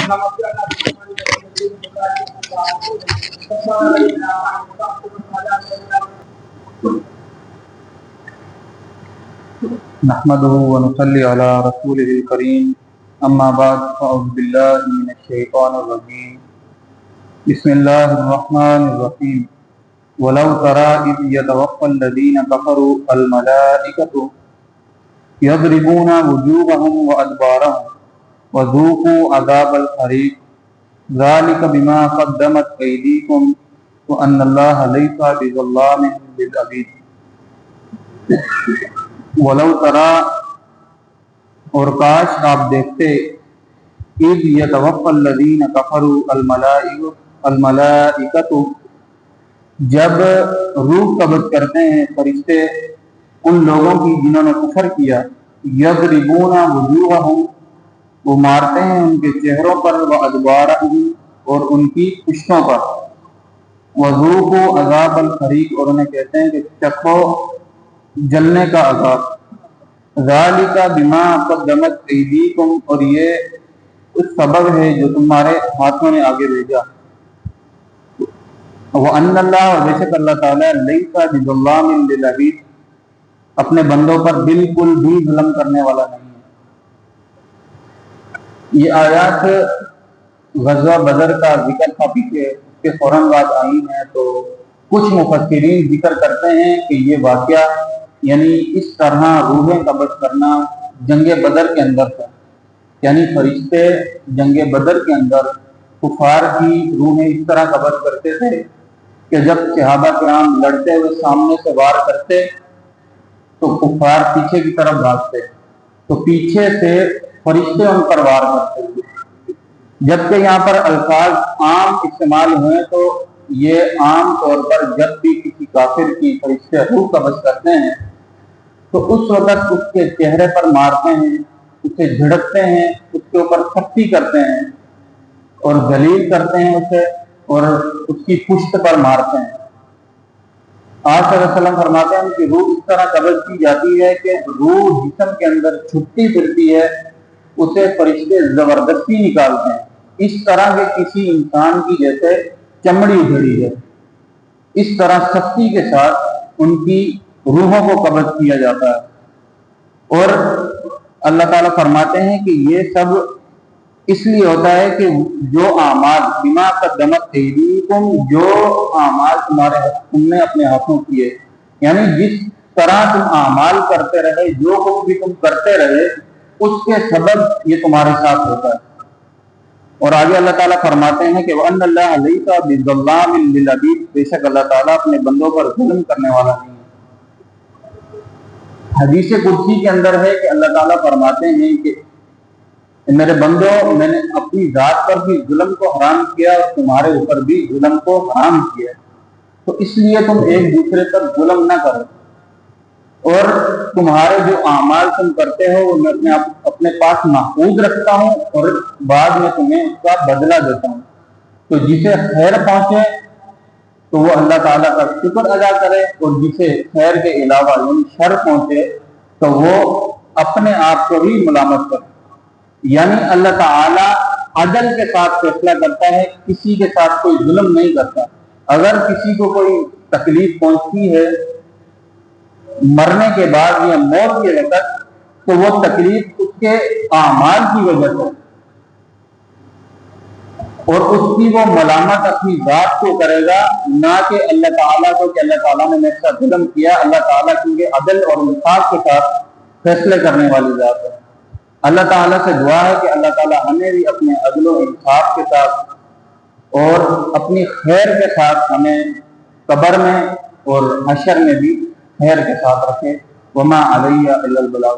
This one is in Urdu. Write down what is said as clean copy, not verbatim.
نحمده ونصلي على رسوله الكريم اما بعد فاعوذ بالله من الشيطان الرجيم بسم الله الرحمن الرحيم ولو ترى إذ يتوفى الذين كفروا الملائكة يضربون وجوههم وأدبارهم وذوقوا عذاب الحريق ذلك بما قدمت أيديكم وأن الله ليس بظلام للعبيد. ولو ترى اور کاش آپ دیکھتے اذ یتوفی الذین کفروا الملائکۃ جب روح قبض کرتے ہیں فرشتے ان لوگوں کی جنہوں نے کفر کیا، یضربون وجوہہم وہ مارتے ہیں ان کے چہروں پر، وادبارہم اور ان کی پشتوں پر، وذوقوا عذاب الحریق اور انہیں کہتے ہیں کہ چکھو جلنے کا عذاب، ذالک بما قدمت ایدیکم اور یہ اس سبب ہے جو تمہارے ہاتھوں نے آگے بھیجا، وَأَنَّ اللَّهَ اور بے شک اللہ تعالیٰ لَيْسَ بِظَلَّامٍ لِلْعَبِيدِ اپنے بندوں پر بالکل بھی ظلم کرنے والا نہیں ہے۔ یہ آیات غزوہ بدر کا ذکر تھا پیچھے، اس کے فوراً بعد آئی ہیں، تو کچھ مفسرین ذکر کرتے ہیں کہ یہ واقعہ یعنی اس طرح روحیں قبض کرنا جنگ بدر کے اندر تھا، یعنی فرشتے جنگ بدر کے اندر کفار کی روحیں اس طرح قبض کرتے تھے کہ جب صحابہ کرام لڑتے ہوئے سامنے سے وار کرتے تو کفار پیچھے کی طرف بھاگتے، تو پیچھے سے فرشتے ان پر وار کرتے تھے۔ جبکہ یہاں پر الفاظ عام استعمال ہوئے تو یہ عام طور پر جب بھی کسی کافر کی فرشتے روح قبض کرتے ہیں تو اس وقت اس کے چہرے پر مارتے ہیں، اسے جھڑکتے ہیں، اس کے اوپر سختی کرتے ہیں اور ذلیل کرتے ہیں اسے اور اس کی پشت پر مارتے ہیں۔ آپ صلی اللہ علیہ وسلم فرماتے ہیں کہ روح اس طرح قبض کی جاتی ہے کہ روح جسم کے اندر چھٹتی پھرتی ہے، اسے فرشتے زبردستی نکالتے ہیں، اس طرح کے کسی انسان کی جیسے چمڑی ادھڑی ہے، اس طرح سختی کے ساتھ ان کی روحوں کو قبض کیا جاتا ہے۔ اور اللہ تعالیٰ فرماتے ہیں کہ یہ سب اس لیے ہوتا ہے کہ جو اعمال بما قدمت ایدیکم جو اعمال تم نے اپنے ہاتھوں کیے، یعنی جس طرح تم اعمال کرتے رہے، جو کچھ بھی تم کرتے رہے، اس کے سبب یہ تمہارے ساتھ ہوتا ہے۔ اور آگے اللہ تعالیٰ فرماتے ہیں کہ وَأَنَّ اللَّهَ لَيْسَ بِظَلَّامٍ لِلْعَبِيدِ بے شک اللہ تعالیٰ اپنے بندوں پر ظلم کرنے والا نہیں ہے۔ حدیث قدسی کے اندر ہے کہ اللہ تعالیٰ فرماتے ہیں کہ میرے بندوں میں نے اپنی ذات پر بھی ظلم کو حرام کیا اور تمہارے اوپر بھی ظلم کو حرام کیا، تو اس لیے تم ایک دوسرے پر ظلم نہ کرو، اور تمہارے جو اعمال تم کرتے ہو وہ میں اپنے پاس محفوظ رکھتا ہوں اور بعد میں تمہیں اس کا بدلہ دیتا ہوں۔ تو جسے خیر پہنچے تو وہ اللہ تعالیٰ کا شکر ادا کرے، اور جسے خیر کے علاوہ یعنی شر پہنچے تو وہ اپنے آپ کو ہی ملامت کرے۔ یعنی اللہ تعالیٰ عدل کے ساتھ فیصلہ کرتا ہے، کسی کے ساتھ کوئی ظلم نہیں کرتا۔ اگر کسی کو کوئی تکلیف پہنچتی ہے مرنے کے بعد یا موت کے وقت تو وہ تکلیف اس کے اعمال کی وجہ سے، اور اس کی وہ ملامت اپنی ذات کو کرے گا، نہ کہ اللہ تعالیٰ کو کہ اللہ تعالیٰ نے میرے ساتھ ظلم کیا۔ اللہ تعالیٰ کیونکہ عدل اور انصاف کے ساتھ فیصلے کرنے والی ذات ہے۔ اللہ تعالیٰ سے دعا ہے کہ اللہ تعالیٰ ہمیں بھی اپنے عدل و انصاف کے ساتھ اور اپنی خیر کے ساتھ ہمیں قبر میں اور حشر میں بھی خیر کے ساتھ رکھے۔ وما علیہ الا البلاغ۔